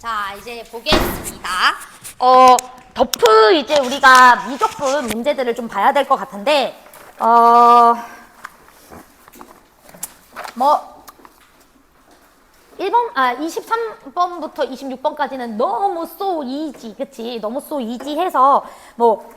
자, 이제 보겠습니다. 덮프 이제 우리가 미적분 문제들을 좀 봐야 될 것 같은데, 23번부터 26번까지는 너무 so easy, 그치? 너무 so easy 해서 뭐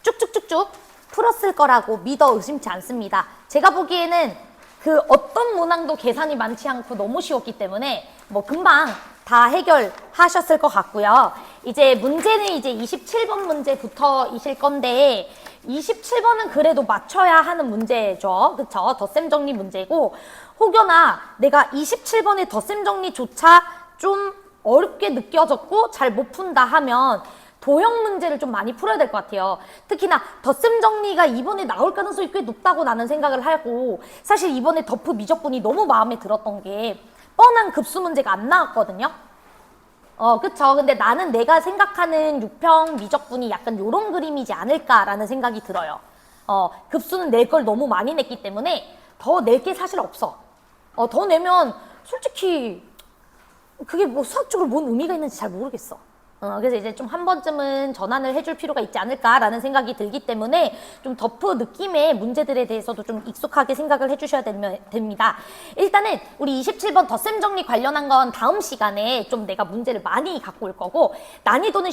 쭉쭉쭉쭉 풀었을 거라고 믿어 의심치 않습니다. 제가 보기에는 그 어떤 문항도 계산이 많지 않고 너무 쉬웠기 때문에 뭐 금방 다 해결하셨을 것 같고요. 이제 문제는 이제 27번 문제부터이실 건데 27번은 그래도 맞춰야 하는 문제죠. 그쵸? 덧셈 정리 문제고 혹여나 내가 27번의 덧셈 정리조차 좀 어렵게 느껴졌고 잘 못 푼다 하면 도형 문제를 좀 많이 풀어야 될 것 같아요. 특히나 덧셈 정리가 이번에 나올 가능성이 꽤 높다고 나는 생각을 하고 사실 이번에 덮프 미적분이 너무 마음에 들었던 게 뻔한 급수 문제가 안 나왔거든요. 그쵸. 근데 나는 내가 생각하는 6평 미적분이 약간 요런 그림이지 않을까라는 생각이 들어요. 급수는 낼 걸 너무 많이 냈기 때문에 더 낼 게 사실 없어. 더 내면 솔직히 그게 뭐 수학적으로 뭔 의미가 있는지 잘 모르겠어. 그래서 이제 좀 한 번쯤은 전환을 해줄 필요가 있지 않을까라는 생각이 들기 때문에 좀 덮프 느낌의 문제들에 대해서도 좀 익숙하게 생각을 해주셔야 됩니다. 일단은 우리 27번 덧셈 정리 관련한 건 다음 시간에 좀 내가 문제를 많이 갖고 올 거고 난이도는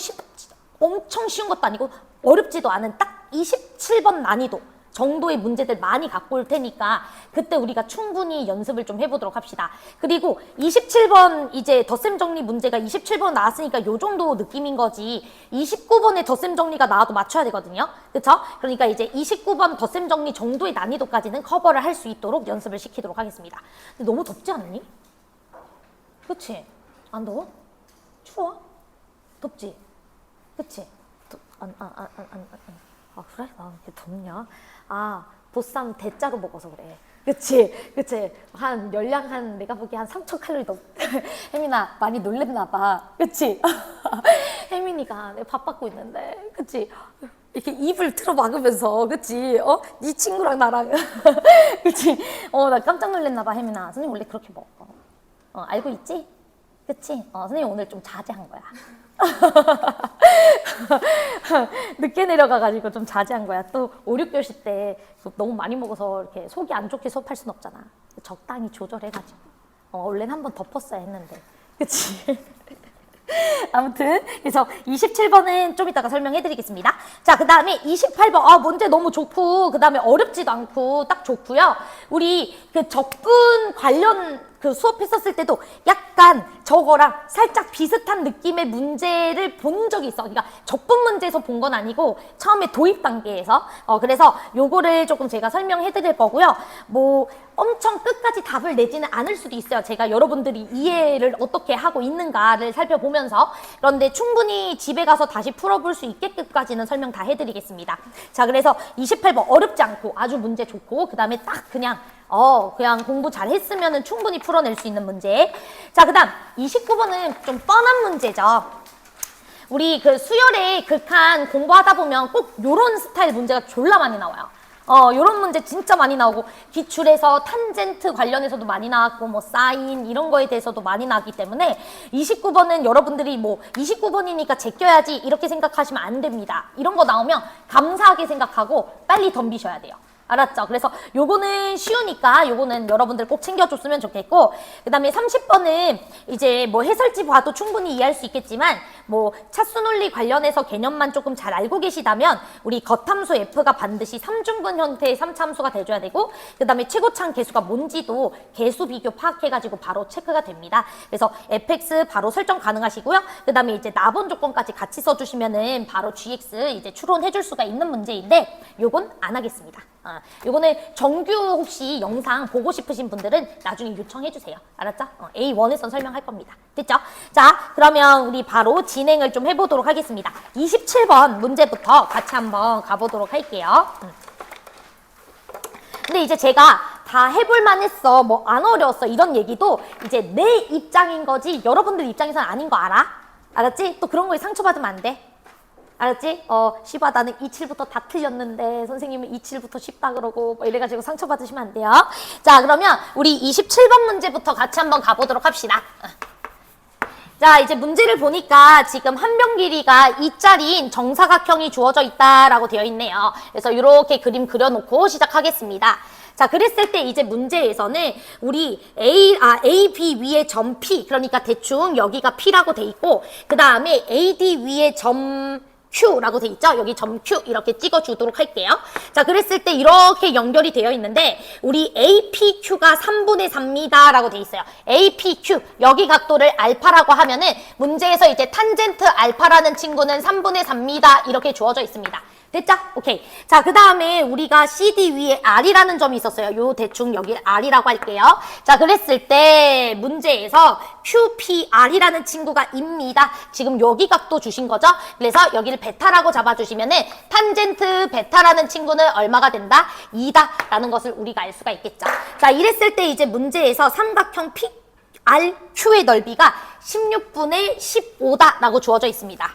엄청 쉬운 것도 아니고 어렵지도 않은 딱 27번 난이도 정도의 문제들 많이 갖고 올 테니까 그때 우리가 충분히 연습을 좀 해보도록 합시다. 그리고 27번 이제 덧셈 정리 문제가 27번 나왔으니까 요 정도 느낌인 거지 29번에 덧셈 정리가 나와도 맞춰야 되거든요. 그쵸? 그러니까 이제 29번 덧셈 정리 정도의 난이도까지는 커버를 할 수 있도록 연습을 시키도록 하겠습니다. 근데 너무 덥지 않니? 그치? 안 더워? 추워? 덥지? 그치? 그래? 나 이렇게 덥냐? 보쌈 대짜로 먹어서 그래. 그치? 열량 내가 보기에 한 3,000 칼로리 넘. 혜민아, 많이 놀랬나 봐. 그치? 혜민이가 내가 밥 받고 있는데, 그치? 이렇게 입을 틀어 막으면서, 그치? 네 친구랑 나랑. 그치? 나 깜짝 놀랬나 봐, 혜민아. 선생님 원래 그렇게 먹어. 알고 있지? 그치? 선생님 오늘 좀 자제한 거야. 늦게 내려가가지고 좀 자제한 거야. 또 5, 6교시 때 너무 많이 먹어서 이렇게 속이 안 좋게 수업할 순 없잖아. 적당히 조절해가지고. 원래는 한번 덮었어야 했는데. 그치? 아무튼 그래서 27번은 좀 이따가 설명해드리겠습니다. 자, 그 다음에 28번 문제 너무 좋고 그 다음에 어렵지도 않고 딱 좋고요. 우리 그 적분 관련 그 수업했었을 때도 약간 저거랑 살짝 비슷한 느낌의 문제를 본 적이 있어. 그러니까 적분 문제에서 본 건 아니고 처음에 도입 단계에서 그래서 요거를 조금 제가 설명해 드릴 거고요. 뭐 엄청 끝까지 답을 내지는 않을 수도 있어요. 제가 여러분들이 이해를 어떻게 하고 있는가를 살펴보면서 그런데 충분히 집에 가서 다시 풀어볼 수 있게끔까지는 설명 다 해드리겠습니다. 자, 그래서 28번 어렵지 않고 아주 문제 좋고 그 다음에 딱 그냥 공부 잘 했으면은 충분히 풀어낼 수 있는 문제. 자, 그 다음 29번은 좀 뻔한 문제죠. 우리 그 수열의 극한 공부하다 보면 꼭 요런 스타일 문제가 졸라 많이 나와요. 요런 문제 진짜 많이 나오고 기출에서 탄젠트 관련해서도 많이 나왔고 뭐 사인 이런 거에 대해서도 많이 나왔기 때문에 29번은 여러분들이 뭐 29번이니까 제껴야지 이렇게 생각하시면 안 됩니다. 이런 거 나오면 감사하게 생각하고 빨리 덤비셔야 돼요. 알았죠? 그래서 요거는 쉬우니까 요거는 여러분들 꼭 챙겨줬으면 좋겠고 그 다음에 30번은 이제 뭐 해설지 봐도 충분히 이해할 수 있겠지만 뭐 차수 논리 관련해서 개념만 조금 잘 알고 계시다면 우리 겉함수 F가 반드시 3중근 형태의 3차함수가 돼줘야 되고 그 다음에 최고차항 개수가 뭔지도 개수 비교 파악해가지고 바로 체크가 됩니다. 그래서 fx 바로 설정 가능하시고요. 그 다음에 이제 나번 조건까지 같이 써주시면은 바로 gx 이제 추론해줄 수가 있는 문제인데 요건 안 하겠습니다. 요거는 정규 혹시 영상 보고 싶으신 분들은 나중에 요청해주세요. 알았죠? A1에서 설명할 겁니다. 됐죠? 자, 그러면 우리 바로 진행을 좀 해보도록 하겠습니다. 27번 문제부터 같이 한번 가보도록 할게요. 근데 이제 제가 다 해볼만 했어, 뭐 안 어려웠어 이런 얘기도 이제 내 입장인 거지 여러분들 입장에서는 아닌 거 알아? 알았지? 또 그런 거에 상처받으면 안 돼. 알았지? 시바 나는 27부터 다 틀렸는데 선생님은 27부터 쉽다 그러고 뭐 이래가지고 상처받으시면 안 돼요. 자, 그러면 우리 27번 문제부터 같이 한번 가보도록 합시다. 자, 이제 문제를 보니까 지금 한변 길이가 2짜리인 정사각형이 주어져 있다라고 되어 있네요. 그래서 이렇게 그림 그려놓고 시작하겠습니다. 자, 그랬을 때 이제 문제에서는 우리 A, B 위에 점 P, 그러니까 대충 여기가 P라고 돼 있고, 그 다음에 AD 위에 점 Q라고 돼 있죠? 여기 점 Q 이렇게 찍어주도록 할게요. 자, 그랬을 때 이렇게 연결이 되어 있는데 우리 APQ가 3분의 4입니다 라고 돼 있어요. APQ, 여기 각도를 알파라고 하면은 문제에서 이제 탄젠트 알파라는 친구는 3분의 4입니다 이렇게 주어져 있습니다. 됐죠? 오케이. 자, 그 다음에 우리가 CD 위에 R이라는 점이 있었어요. 요 대충 여기 R이라고 할게요. 자, 그랬을 때 문제에서 QPR이라는 친구가 입니다. 지금 여기 각도 주신 거죠? 그래서 여기를 베타라고 잡아주시면은 탄젠트 베타라는 친구는 얼마가 된다? 2다 라는 것을 우리가 알 수가 있겠죠. 자, 이랬을 때 이제 문제에서 삼각형 PRQ의 넓이가 16분의 15다 라고 주어져 있습니다.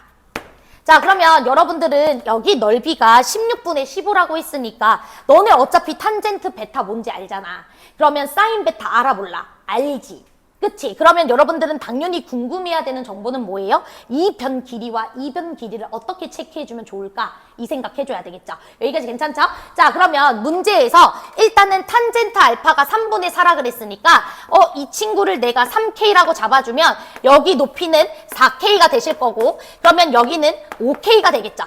자, 그러면 여러분들은 여기 넓이가 16분의 15라고 했으니까 너네 어차피 탄젠트 베타 뭔지 알잖아. 그러면 사인 베타 알아 몰라? 알지. 그치? 그러면 여러분들은 당연히 궁금해야 되는 정보는 뭐예요? 이 변 길이와 이 변 길이를 어떻게 체크해주면 좋을까? 이 생각해줘야 되겠죠? 여기까지 괜찮죠? 자, 그러면 문제에서 일단은 탄젠트 알파가 3분의 4라 그랬으니까 이 친구를 내가 3K라고 잡아주면 여기 높이는 4K가 되실 거고 그러면 여기는 5K가 되겠죠?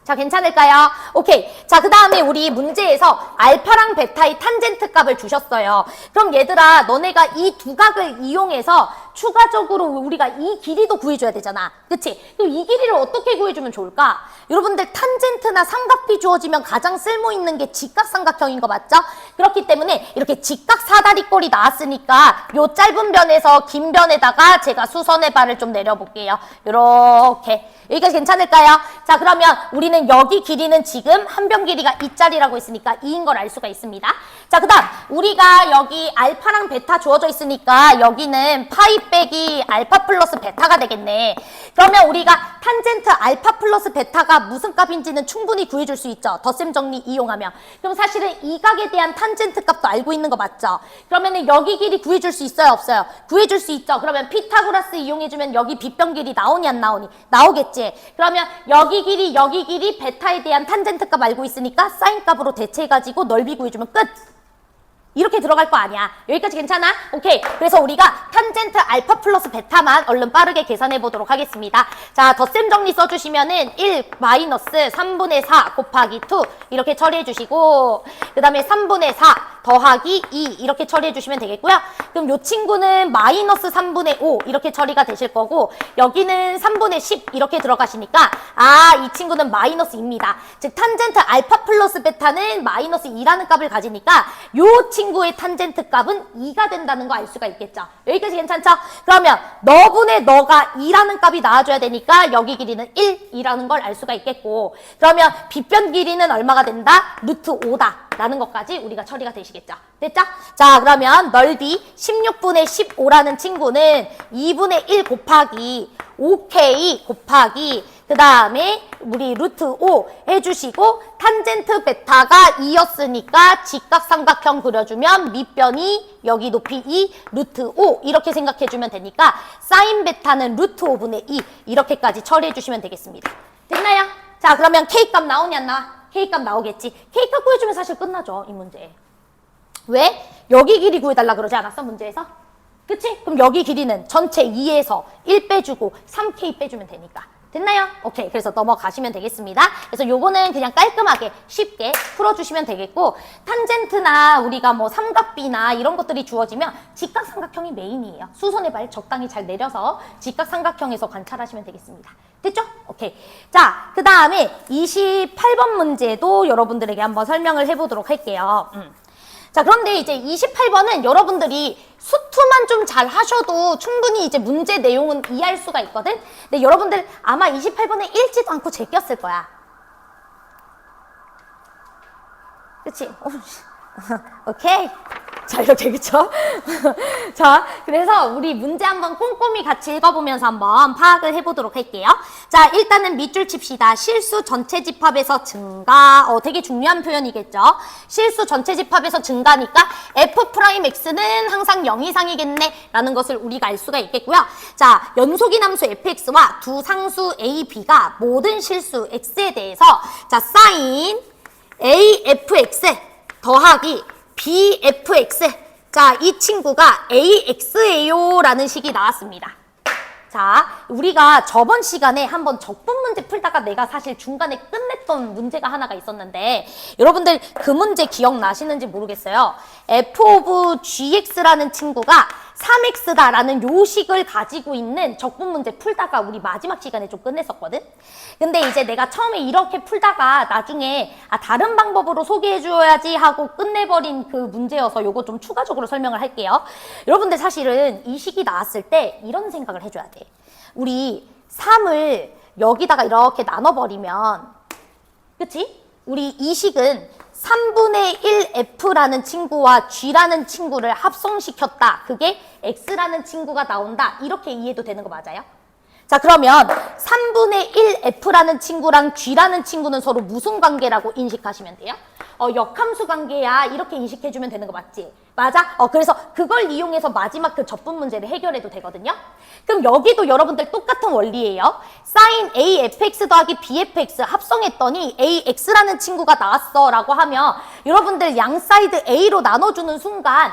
자, 괜찮을까요? 오케이. 자, 그 다음에 우리 문제에서 알파랑 베타의 탄젠트 값을 주셨어요. 그럼 얘들아, 너네가 이 두 각을 이용해서 추가적으로 우리가 이 길이도 구해줘야 되잖아. 그치? 그럼 이 길이를 어떻게 구해주면 좋을까? 여러분들 탄젠트나 삼각비 주어지면 가장 쓸모있는 게 직각삼각형인 거 맞죠? 그렇기 때문에 이렇게 직각 사다리꼴이 나왔으니까 요 짧은 변에서 긴 변에다가 제가 수선의 발을 좀 내려볼게요. 요렇게. 여기까지 괜찮을까요? 자, 그러면 우리는 여기 길이는 지금 한 변 길이가 2짜리라고 했으니까 2인 걸 알 수가 있습니다. 자, 그 다음 우리가 여기 알파랑 베타 주어져 있으니까 여기는 파이 빼기 알파 플러스 베타가 되겠네. 그러면 우리가 탄젠트 알파 플러스 베타가 무슨 값인지는 충분히 구해줄 수 있죠. 덧셈 정리 이용하면. 그럼 사실은 이 각에 대한 탄젠트 값도 알고 있는 거 맞죠? 그러면은 여기 길이 구해줄 수 있어요? 없어요? 구해줄 수 있죠. 그러면 피타고라스 이용해주면 여기 빗변 길이 나오니 안 나오니? 나오겠지. 그러면 여기 길이 베타에 대한 탄젠트 값 알고 있으니까 사인 값으로 대체해가지고 넓이 구해주면 끝! 이렇게 들어갈 거 아니야. 여기까지 괜찮아? 오케이. 그래서 우리가 탄젠트 알파 플러스 베타만 얼른 빠르게 계산해 보도록 하겠습니다. 자, 덧셈 정리 써주시면은 1 마이너스 3분의 4 곱하기 2 이렇게 처리해 주시고 그 다음에 3분의 4 더하기 2 이렇게 처리해 주시면 되겠고요. 그럼 요 친구는 마이너스 3분의 5 이렇게 처리가 되실 거고 여기는 3분의 10 이렇게 들어가시니까 이 친구는 마이너스입니다. 즉 탄젠트 알파 플러스 베타는 마이너스 2라는 값을 가지니까 요 친구의 탄젠트 값은 2가 된다는 거 알 수가 있겠죠. 여기까지 괜찮죠? 그러면 너분의 너가 2라는 값이 나와줘야 되니까 여기 길이는 1이라는 걸 알 수가 있겠고 그러면 빗변 길이는 얼마가 된다? 루트 5다 라는 것까지 우리가 처리가 되시겠죠. 됐죠? 자, 그러면 넓이 16분의 15라는 친구는 2분의 1 곱하기 5K 곱하기 그 다음에 우리 루트 5 해주시고 탄젠트 베타가 2였으니까 직각삼각형 그려주면 밑변이 여기 높이 2 루트 5 이렇게 생각해주면 되니까 사인 베타는 루트 5분의 2 이렇게까지 처리해주시면 되겠습니다. 됐나요? 자, 그러면 K값 나오니 안 나와? K값 나오겠지. K값 구해주면 사실 끝나죠, 이 문제. 왜? 여기 길이 구해달라 그러지 않았어, 문제에서? 그치? 그럼 여기 길이는 전체 2에서 1 빼주고 3K 빼주면 되니까. 됐나요? 오케이. 그래서 넘어가시면 되겠습니다. 그래서 요거는 그냥 깔끔하게 쉽게 풀어주시면 되겠고 탄젠트나 우리가 뭐 삼각비나 이런 것들이 주어지면 직각삼각형이 메인이에요. 수선의 발 적당히 잘 내려서 직각삼각형에서 관찰하시면 되겠습니다. 됐죠? 오케이. 자, 그 다음에 28번 문제도 여러분들에게 한번 설명을 해보도록 할게요. 자, 그런데 이제 28번은 여러분들이 수투만 좀 잘 하셔도 충분히 이제 문제 내용은 이해할 수가 있거든? 근데 여러분들 아마 28번에 읽지도 않고 제꼈을 거야. 그치? 오케이. 자, 이렇게, 그쵸? 자, 그래서 우리 문제 한번 꼼꼼히 같이 읽어보면서 한번 파악을 해보도록 할게요. 자, 일단은 밑줄 칩시다. 실수 전체 집합에서 증가. 되게 중요한 표현이겠죠? 실수 전체 집합에서 증가니까 F'X는 항상 0 이상이겠네. 라는 것을 우리가 알 수가 있겠고요. 자, 연속인 함수 fx와 두 상수 a, b가 모든 실수 x에 대해서 자, sin afx 더하기 bfx. 자, 이 친구가 ax예요 라는 식이 나왔습니다. 자, 우리가 저번 시간에 한번 적분 문제 풀다가 내가 사실 중간에 끝냈던 문제가 하나가 있었는데 여러분들 그 문제 기억나시는지 모르겠어요. f of gx라는 친구가 3x다라는 요식을 가지고 있는 적분 문제 풀다가 우리 마지막 시간에 좀 끝냈었거든? 근데 이제 내가 처음에 이렇게 풀다가 나중에 다른 방법으로 소개해줘야지 하고 끝내버린 그 문제여서 요거 좀 추가적으로 설명을 할게요. 여러분들 사실은 이 식이 나왔을 때 이런 생각을 해줘야 돼. 우리 3을 여기다가 이렇게 나눠버리면 그치? 우리 이 식은 3분의 1f라는 친구와 g라는 친구를 합성시켰다. 그게 x라는 친구가 나온다. 이렇게 이해도 되는 거 맞아요? 자, 그러면 3분의 1f라는 친구랑 g라는 친구는 서로 무슨 관계라고 인식하시면 돼요? 역함수 관계야. 이렇게 인식해주면 되는 거 맞지? 맞아? 그래서 그걸 이용해서 마지막 그 접분 문제를 해결해도 되거든요? 그럼 여기도 여러분들 똑같은 원리예요. sin afx 더하기 bfx 합성했더니 ax라는 친구가 나왔어 라고 하면 여러분들 양 사이드 a로 나눠주는 순간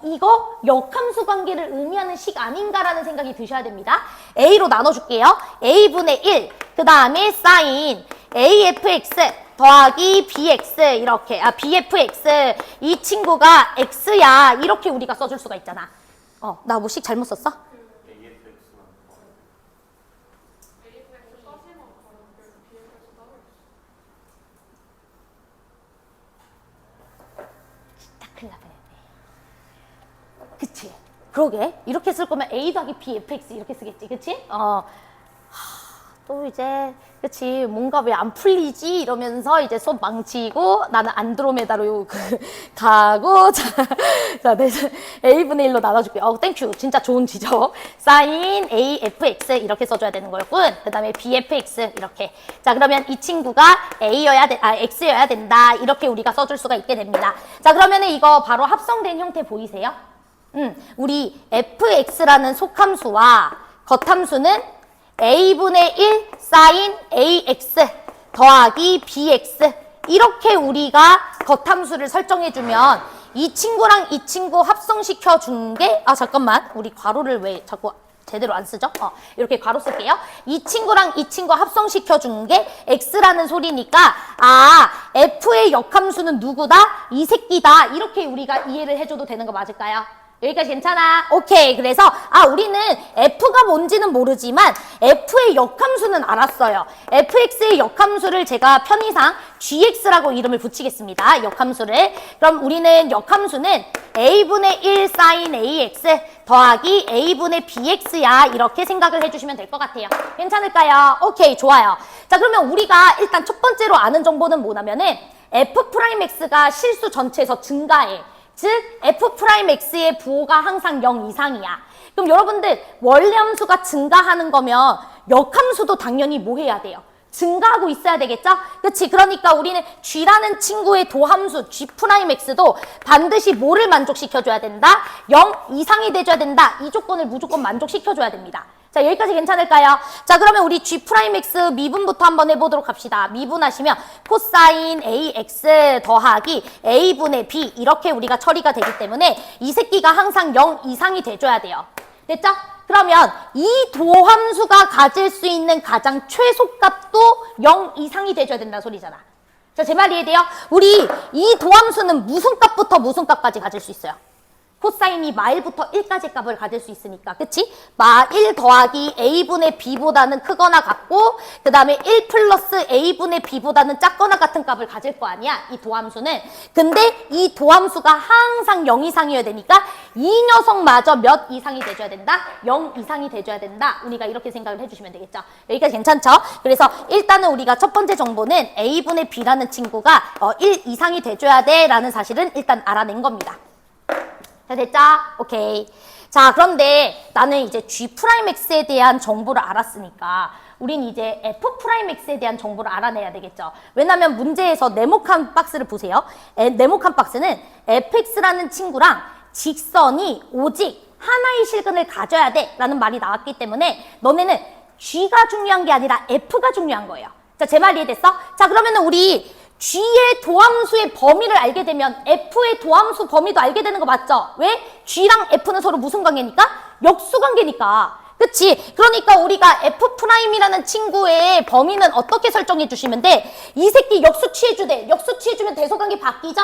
이거 역함수 관계를 의미하는 식 아닌가라는 생각이 드셔야 됩니다. a로 나눠줄게요. a분의 1, 그 다음에 sin afx 더하기 bx 이렇게 bfx 이 친구가 x야 이렇게 우리가 써줄 수가 있잖아. 나 뭐 식 잘못 썼어? 진짜 큰일 날 뻔했네. 그치? 그러게 이렇게 쓸 거면 a 더하기 bfx 이렇게 쓰겠지, 그치? 또 이제 그치 뭔가 왜 안 풀리지 이러면서 이제 수업 망치고 나는 안드로메다로 가고 자 a분의 1로 나눠줄게. 땡큐 진짜 좋은 지적. sin afx 이렇게 써줘야 되는 거였군. 그 다음에 bfx 이렇게. 자, 그러면 이 친구가 x여야 된다 이렇게 우리가 써줄 수가 있게 됩니다. 자, 그러면은 이거 바로 합성된 형태 보이세요? 우리 fx라는 속함수와 겉함수는 a분의 1 sin ax 더하기 bx 이렇게 우리가 겉함수를 설정해주면 이 친구랑 이 친구 합성시켜 준 게 잠깐만 우리 괄호를 왜 자꾸 제대로 안 쓰죠? 이렇게 괄호 쓸게요. 이 친구랑 이 친구 합성시켜 준 게 x라는 소리니까 f의 역함수는 누구다? 이 새끼다. 이렇게 우리가 이해를 해줘도 되는 거 맞을까요? 여기까지 괜찮아? 오케이. 그래서 우리는 f가 뭔지는 모르지만 f의 역함수는 알았어요. fx의 역함수를 제가 편의상 gx라고 이름을 붙이겠습니다. 역함수를. 그럼 우리는 역함수는 a분의 1 sin ax 더하기 a분의 bx야. 이렇게 생각을 해주시면 될 것 같아요. 괜찮을까요? 오케이. 좋아요. 자, 그러면 우리가 일단 첫 번째로 아는 정보는 뭐냐면은 f'x가 실수 전체에서 증가해. 즉 f'x의 부호가 항상 0 이상이야. 그럼 여러분들 원래 함수가 증가하는 거면 역함수도 당연히 뭐 해야 돼요? 증가하고 있어야 되겠죠? 그치? 그러니까 우리는 g라는 친구의 도함수 g'x도 반드시 뭐를 만족시켜줘야 된다? 0 이상이 돼줘야 된다. 이 조건을 무조건 만족시켜줘야 됩니다. 자, 여기까지 괜찮을까요? 자, 그러면 우리 g'x 미분부터 한번 해보도록 합시다. 미분하시면 코사인 ax 더하기 a분의 b 이렇게 우리가 처리가 되기 때문에 이 새끼가 항상 0 이상이 돼줘야 돼요. 됐죠? 그러면 이 도함수가 가질 수 있는 가장 최소값도 0 이상이 돼줘야 된다는 소리잖아. 자, 제 말 이해돼요? 우리 이 도함수는 무슨 값부터 무슨 값까지 가질 수 있어요? 코사인이 마일부터 1까지 값을 가질 수 있으니까, 그치? 마1 더하기 a분의 b보다는 크거나 같고, 그 다음에 1 플러스 a분의 b보다는 작거나 같은 값을 가질 거 아니야, 이 도함수는. 근데 이 도함수가 항상 0 이상이어야 되니까 이 녀석마저 몇 이상이 돼줘야 된다? 0 이상이 돼줘야 된다. 우리가 이렇게 생각을 해주시면 되겠죠. 여기까지 괜찮죠? 그래서 일단은 우리가 첫 번째 정보는 a분의 b라는 친구가 1 이상이 돼줘야 돼 라는 사실은 일단 알아낸 겁니다. 자, 됐죠? 오케이. 자, 그런데 나는 이제 G'X에 대한 정보를 알았으니까 우린 이제 F'X에 대한 정보를 알아내야 되겠죠. 왜냐면 문제에서 네모칸 박스를 보세요. 네모칸 박스는 fx라는 친구랑 직선이 오직 하나의 실근을 가져야 돼 라는 말이 나왔기 때문에 너네는 G가 중요한 게 아니라 F가 중요한 거예요. 자, 제 말 이해됐어? 자, 그러면은 우리 G의 도함수의 범위를 알게 되면 F의 도함수 범위도 알게 되는 거 맞죠? 왜? G랑 F는 서로 무슨 관계니까? 역수 관계니까. 그치? 그러니까 우리가 F'이라는 친구의 범위는 어떻게 설정해 주시면 돼? 이 새끼 역수 취해주대. 역수 취해주면 대소관계 바뀌죠?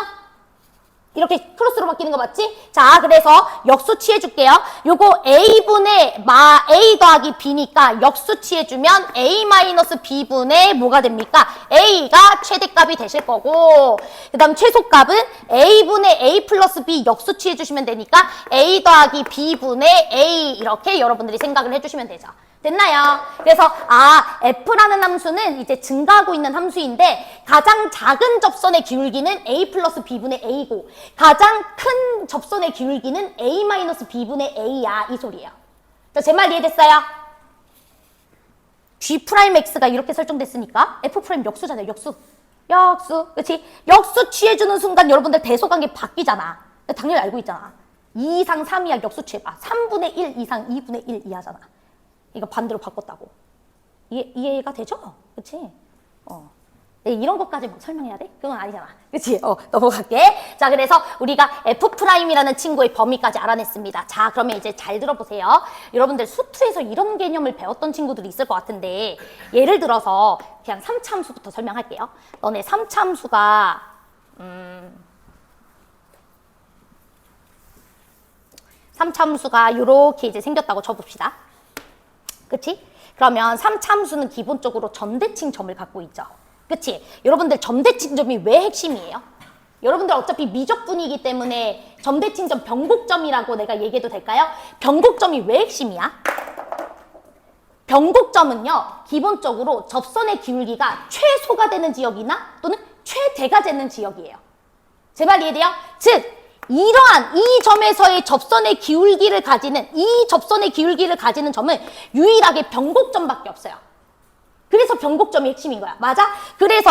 이렇게 크로스로 바뀌는 거 맞지? 자, 그래서 역수 취해줄게요. 요거 A분의 A 더하기 B니까 역수 취해주면 A 마이너스 B분의 뭐가 됩니까? A가 최대값이 되실 거고, 그 다음 최소값은 A분의 A 플러스 B 역수 취해주시면 되니까 A 더하기 B분의 A 이렇게 여러분들이 생각을 해주시면 되죠. 됐나요? 그래서 F라는 함수는 이제 증가하고 있는 함수인데 가장 작은 접선의 기울기는 A 플러스 B분의 A고 가장 큰 접선의 기울기는 A 마이너스 B분의 A야 이 소리예요. 제 말 이해됐어요? G'X가 이렇게 설정됐으니까 F' 역수잖아요. 역수. 그치? 역수 취해주는 순간 여러분들 대소관계 바뀌잖아. 당연히 알고 있잖아. 2 이상 3이야 역수 취해봐. 3분의 1 이상 2분의 1 이하잖아. 이거 반대로 바꿨다고. 이해가 되죠? 그치? 네, 이런 것까지 막 설명해야 돼? 그건 아니잖아. 그치? 넘어갈게. 자, 그래서 우리가 F'이라는 친구의 범위까지 알아냈습니다. 자, 그러면 이제 잘 들어보세요. 여러분들 수투에서 이런 개념을 배웠던 친구들이 있을 것 같은데, 예를 들어서 그냥 3차 함수부터 설명할게요. 너네 3차 함수가, 3차 함수가 이렇게 이제 생겼다고 쳐봅시다. 그치? 그러면 3차 함수는 기본적으로 점대칭 점을 갖고 있죠. 그치? 여러분들 점대칭 점이 왜 핵심이에요? 여러분들 어차피 미적분이기 때문에 점대칭 점 변곡점이라고 내가 얘기해도 될까요? 변곡점이 왜 핵심이야? 변곡점은요, 기본적으로 접선의 기울기가 최소가 되는 지역이나 또는 최대가 되는 지역이에요. 제 말 이해돼요? 즉, 이러한 이 점에서의 접선의 기울기를 가지는 점은 유일하게 변곡점밖에 없어요. 그래서 변곡점이 핵심인 거야. 맞아? 그래서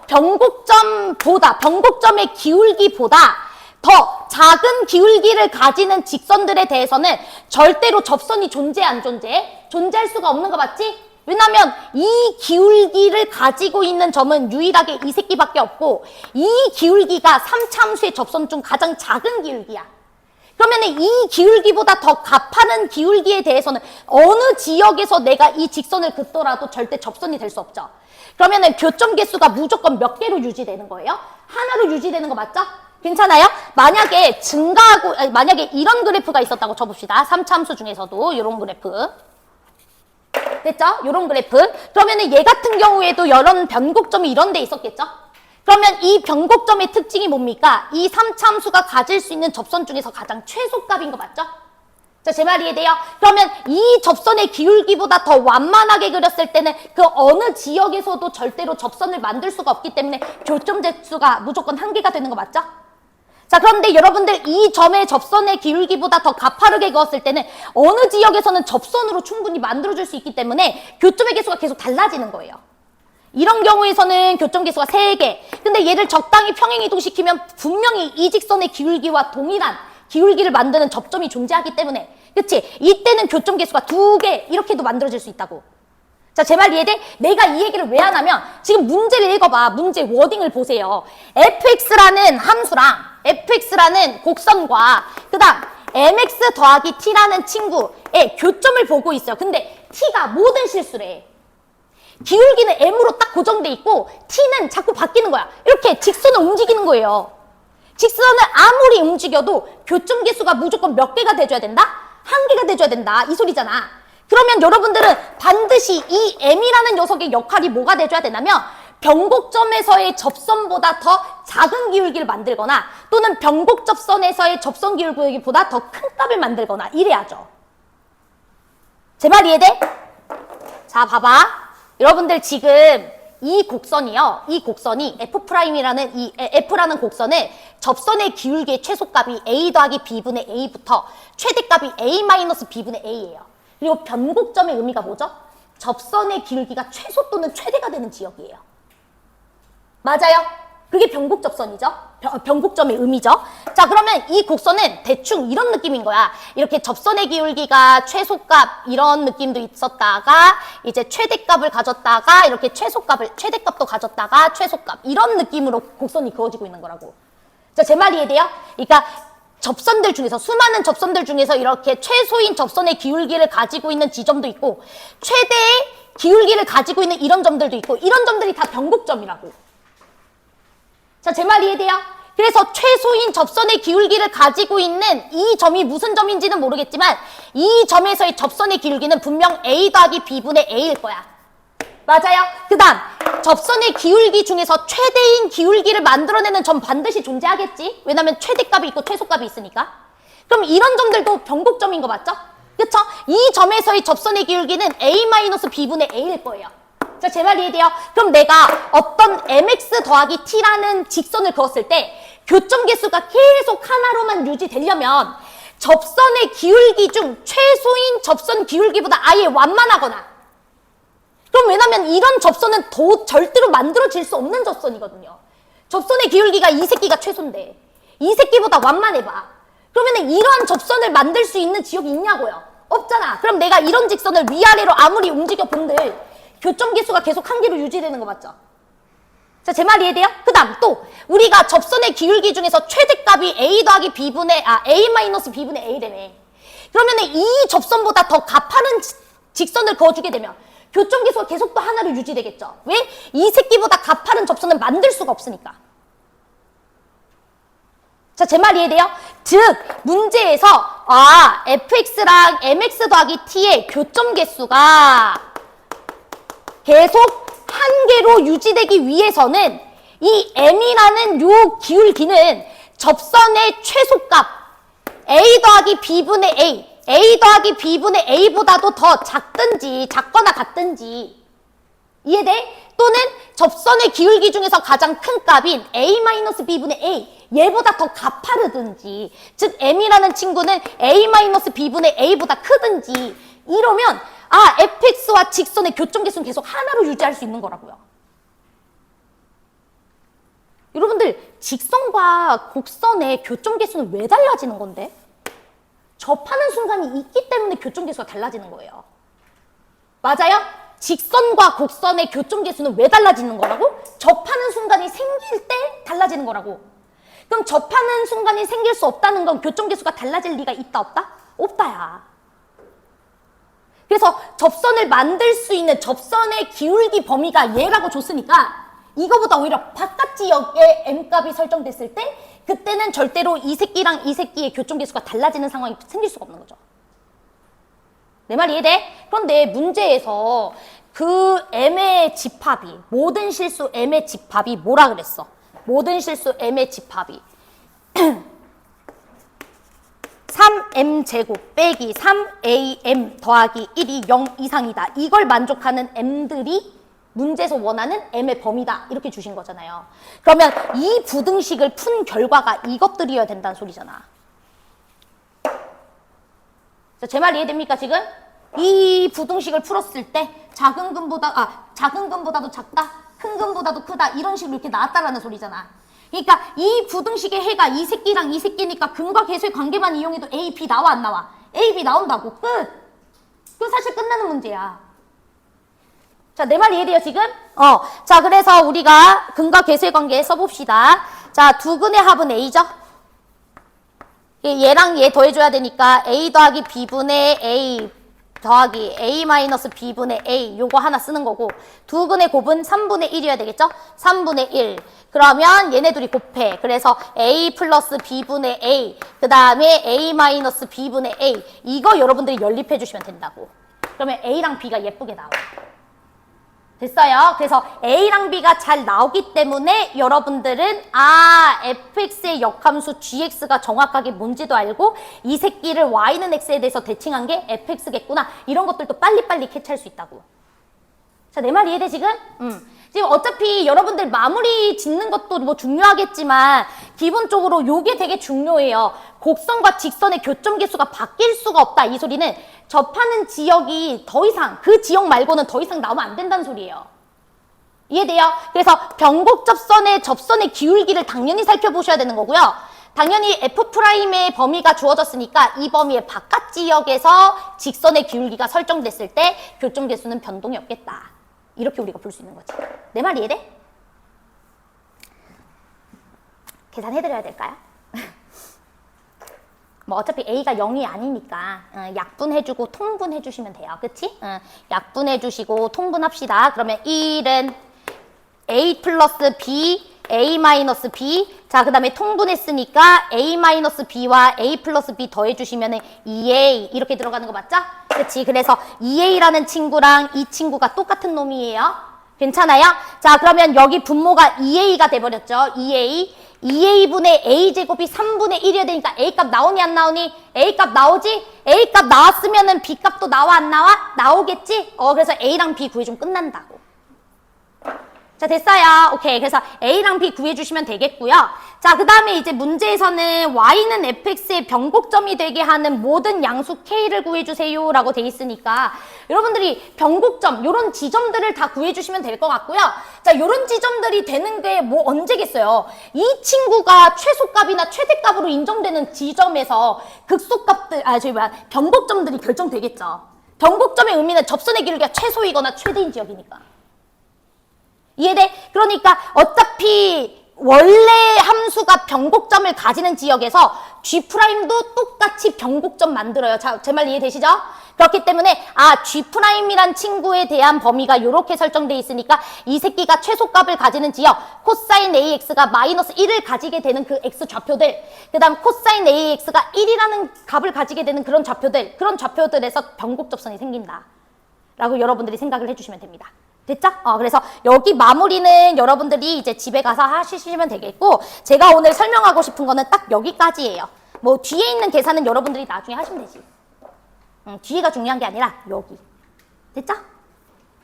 변곡점의 기울기보다 더 작은 기울기를 가지는 직선들에 대해서는 절대로 접선이 존재 안 존재해? 존재할 수가 없는 거 맞지? 왜냐면 이 기울기를 가지고 있는 점은 유일하게 이 새끼밖에 없고 이 기울기가 3차 함수의 접선 중 가장 작은 기울기야. 그러면 이 기울기보다 더 가파른 기울기에 대해서는 어느 지역에서 내가 이 직선을 긋더라도 절대 접선이 될 수 없죠. 그러면 교점 개수가 무조건 몇 개로 유지되는 거예요? 하나로 유지되는 거 맞죠? 괜찮아요? 만약에 만약에 이런 그래프가 있었다고 쳐봅시다. 3차 함수 중에서도 이런 그래프. 됐죠? 요런 그래프. 그러면은 얘 같은 경우에도 이런 변곡점이 이런 데 있었겠죠? 그러면 이 변곡점의 특징이 뭡니까? 이 3차 함수가 가질 수 있는 접선 중에서 가장 최소값인 거 맞죠? 자, 제 말 이해돼요? 그러면 이 접선의 기울기보다 더 완만하게 그렸을 때는 그 어느 지역에서도 절대로 접선을 만들 수가 없기 때문에 교점 개수가 무조건 한계가 되는 거 맞죠? 자, 그런데 여러분들 이 점의 접선의 기울기보다 더 가파르게 그었을 때는 어느 지역에서는 접선으로 충분히 만들어줄 수 있기 때문에 교점의 개수가 계속 달라지는 거예요. 이런 경우에서는 교점 개수가 3개. 근데 얘를 적당히 평행이동시키면 분명히 이 직선의 기울기와 동일한 기울기를 만드는 접점이 존재하기 때문에 그치? 이때는 교점 개수가 2개 이렇게도 만들어질 수 있다고. 자, 제 말 이해돼? 내가 이 얘기를 왜 하냐면 지금 문제를 읽어봐. 문제 워딩을 보세요. fx라는 함수랑 fx라는 곡선과 그 다음 mx 더하기 t라는 친구의 교점을 보고 있어요. 근데 t가 모든 실수를 해. 기울기는 m으로 딱 고정돼 있고 t는 자꾸 바뀌는 거야. 이렇게 직선을 움직이는 거예요. 직선을 아무리 움직여도 교점 개수가 무조건 몇 개가 돼줘야 된다? 1개가 돼줘야 된다. 이 소리잖아. 그러면 여러분들은 반드시 이 m이라는 녀석의 역할이 뭐가 돼줘야 되냐면 변곡점에서의 접선보다 더 작은 기울기를 만들거나 또는 변곡접선에서의 접선 기울기보다 더 큰 값을 만들거나 이래야죠. 제 말 이해돼? 자, 봐봐. 여러분들 지금 이 곡선이 F'이라는 이 F라는 곡선을 접선의 기울기의 최소값이 a 더하기 b분의 a부터 최대값이 a 마이너스 b분의 a예요. 그리고 변곡점의 의미가 뭐죠? 접선의 기울기가 최소 또는 최대가 되는 지역이에요. 맞아요? 그게 변곡접선이죠? 변곡점의 의미죠? 자, 그러면 이 곡선은 대충 이런 느낌인 거야. 이렇게 접선의 기울기가 최소값 이런 느낌도 있었다가 이제 최대값을 가졌다가 이렇게 최대값도 가졌다가 최소값 이런 느낌으로 곡선이 그어지고 있는 거라고. 자, 제 말 이해돼요? 그러니까 접선들 중에서 수많은 접선들 중에서 이렇게 최소인 접선의 기울기를 가지고 있는 지점도 있고 최대의 기울기를 가지고 있는 이런 점들도 있고 이런 점들이 다 변곡점이라고. 자, 제 말 이해돼요? 그래서 최소인 접선의 기울기를 가지고 있는 이 점이 무슨 점인지는 모르겠지만 이 점에서의 접선의 기울기는 분명 a 더하기 b분의 a일 거야. 맞아요? 그 다음 접선의 기울기 중에서 최대인 기울기를 만들어내는 점 반드시 존재하겠지? 왜냐면 최대값이 있고 최소값이 있으니까. 그럼 이런 점들도 변곡점인 거 맞죠? 그쵸? 이 점에서의 접선의 기울기는 a-b분의 a일 거예요. 자, 제 말 이해돼요? 그럼 내가 어떤 mx 더하기 t라는 직선을 그었을 때 교점 개수가 계속 하나로만 유지되려면 접선의 기울기 중 최소인 접선 기울기보다 아예 완만하거나 그럼 왜냐면 이런 접선은 절대로 만들어질 수 없는 접선이거든요. 접선의 기울기가 이 새끼가 최소인데 이 새끼보다 완만해봐. 그러면 이러한 접선을 만들 수 있는 지역이 있냐고요? 없잖아. 그럼 내가 이런 직선을 위아래로 아무리 움직여 본들 교점 개수가 계속 한 개로 유지되는 거 맞죠? 자, 제 말 이해돼요? 그 다음 또 우리가 접선의 기울기 중에서 최대값이 a 더하기 b분의 a 마이너스 b분의 a라며. 그러면 이 접선보다 더 가파른 직선을 그어주게 되면 교점 개수가 계속 또 하나로 유지되겠죠. 왜? 이 새끼보다 가파른 접선을 만들 수가 없으니까. 자, 제 말 이해돼요? 즉 문제에서 fx랑 mx 더하기 t의 교점 개수가 계속 한 개로 유지되기 위해서는 이 m이라는 요 기울기는 접선의 최소값 a 더하기 b분의 a 더하기 b분의 a보다도 더 작거나 같든지 이해돼? 또는 접선의 기울기 중에서 가장 큰 값인 a-b분의 a 얘보다 더 가파르든지 즉 m이라는 친구는 a-b분의 a보다 크든지 이러면 fx와 직선의 교점 개수는 계속 하나로 유지할 수 있는 거라고요. 여러분들 직선과 곡선의 교점 개수는 왜 달라지는 건데? 접하는 순간이 있기 때문에 교점 개수가 달라지는 거예요. 맞아요? 직선과 곡선의 교점 개수는 왜 달라지는 거라고? 접하는 순간이 생길 때 달라지는 거라고. 그럼 접하는 순간이 생길 수 없다는 건 교점 개수가 달라질 리가 있다 없다? 없다야. 그래서 접선을 만들 수 있는 접선의 기울기 범위가 얘라고 줬으니까 이거보다 오히려 바깥 지역에 m값이 설정됐을 때 그때는 절대로 이 새끼랑 이 새끼의 교점 개수가 달라지는 상황이 생길 수가 없는 거죠. 내 말 이해돼? 그런데 문제에서 그 m의 집합이 모든 실수 m의 집합이 뭐라 그랬어? 모든 실수 m의 집합이 3m제곱 빼기 3am 더하기 1이 0 이상이다. 이걸 만족하는 m들이 문제에서 원하는 m의 범위다. 이렇게 주신 거잖아요. 그러면 이 부등식을 푼 결과가 이것들이어야 된다는 소리잖아. 제 말 이해됩니까 지금? 이 부등식을 풀었을 때 작은 근보다도 작다, 큰 근보다도 크다 이런 식으로 이렇게 나왔다라는 소리잖아. 그러니까 이 부등식의 해가 이 새끼랑 이 새끼니까 근과 계수의 관계만 이용해도 A, B 나와 안 나와? A, B 나온다고. 끝. 그럼 사실 끝나는 문제야. 자, 내 말 이해돼요 지금? 자, 그래서 우리가 근과 계수의 관계 써봅시다. 자, 두 근의 합은 A죠? 얘랑 얘 더해줘야 되니까 A 더하기 B분의 A 더하기 A 마이너스 B분의 A 요거 하나 쓰는 거고 두 근의 곱은 3분의 1이어야 되겠죠? 3분의 1. 그러면 얘네 둘이 곱해. 그래서 A 플러스 B분의 A 그 다음에 A 마이너스 B분의 A 이거 여러분들이 연립해 주시면 된다고. 그러면 A랑 B가 예쁘게 나와. 됐어요? 그래서 A랑 B가 잘 나오기 때문에 여러분들은 fx의 역함수 gx가 정확하게 뭔지도 알고 이 새끼를 y는 x에 대해서 대칭한 게 fx겠구나. 이런 것들도 빨리빨리 캐치할 수 있다고. 자, 내 말 이해돼 지금? 지금 어차피 여러분들 마무리 짓는 것도 뭐 중요하겠지만 기본적으로 요게 되게 중요해요. 곡선과 직선의 교점 개수가 바뀔 수가 없다. 이 소리는 접하는 지역이 더 이상, 그 지역 말고는 더 이상 나오면 안 된다는 소리예요. 이해돼요? 그래서 변곡접선의 접선의 기울기를 당연히 살펴보셔야 되는 거고요. 당연히 F'의 범위가 주어졌으니까 이 범위의 바깥 지역에서 직선의 기울기가 설정됐을 때 교점 개수는 변동이 없겠다. 이렇게 우리가 볼 수 있는 거지. 내 말 이해돼? 계산해드려야 될까요? 뭐 어차피 A가 0이 아니니까 약분해주고 통분해주시면 돼요. 그치? 약분해주시고 통분합시다. 그러면 1은 A 플러스 B, A 마이너스 B. 자, 그 다음에 통분했으니까 A 마이너스 B와 A 플러스 B 더해주시면 2A 이렇게 들어가는 거 맞죠? 그치? 그래서 2A라는 친구랑 이 친구가 똑같은 놈이에요. 괜찮아요? 자, 그러면 여기 분모가 2A가 돼버렸죠. 2A분의 A제곱이 3분의 1이어야 되니까 A값 나오니 안 나오니? A값 나오지? A값 나왔으면은 B값도 나와 안 나와? 나오겠지? 그래서 A랑 B 구해주면 끝난다고. 자, 됐어요. 오케이. 그래서 A랑 B 구해주시면 되겠고요. 자, 그 다음에 이제 문제에서는 Y는 fx의 변곡점이 되게 하는 모든 양수 K를 구해주세요 라고 돼 있으니까 여러분들이 변곡점, 요런 지점들을 다 구해주시면 될 것 같고요. 자, 요런 지점들이 되는 게 뭐 언제겠어요? 이 친구가 최소값이나 최대값으로 인정되는 지점에서 극소값들, 변곡점들이 결정되겠죠. 변곡점의 의미는 접선의 기울기가 최소이거나 최대인 지역이니까. 이해돼? 그러니까 어차피 원래 함수가 변곡점을 가지는 지역에서 G'도 똑같이 변곡점 만들어요. 자, 제 말 이해되시죠? 그렇기 때문에 G'이란 친구에 대한 범위가 이렇게 설정돼 있으니까 이 새끼가 최소값을 가지는 지역, 코사인 AX가 마이너스 1을 가지게 되는 그 X 좌표들, 그 다음 코사인 AX가 1이라는 값을 가지게 되는 그런 좌표들, 그런 좌표들에서 변곡접선이 생긴다 라고 여러분들이 생각을 해주시면 됩니다. 됐죠? 그래서 여기 마무리는 여러분들이 이제 집에 가서 하시면 되겠고, 제가 오늘 설명하고 싶은 거는 딱 여기까지예요. 뭐 뒤에 있는 계산은 여러분들이 나중에 하시면 되지. 뒤에가 중요한 게 아니라 여기. 됐죠?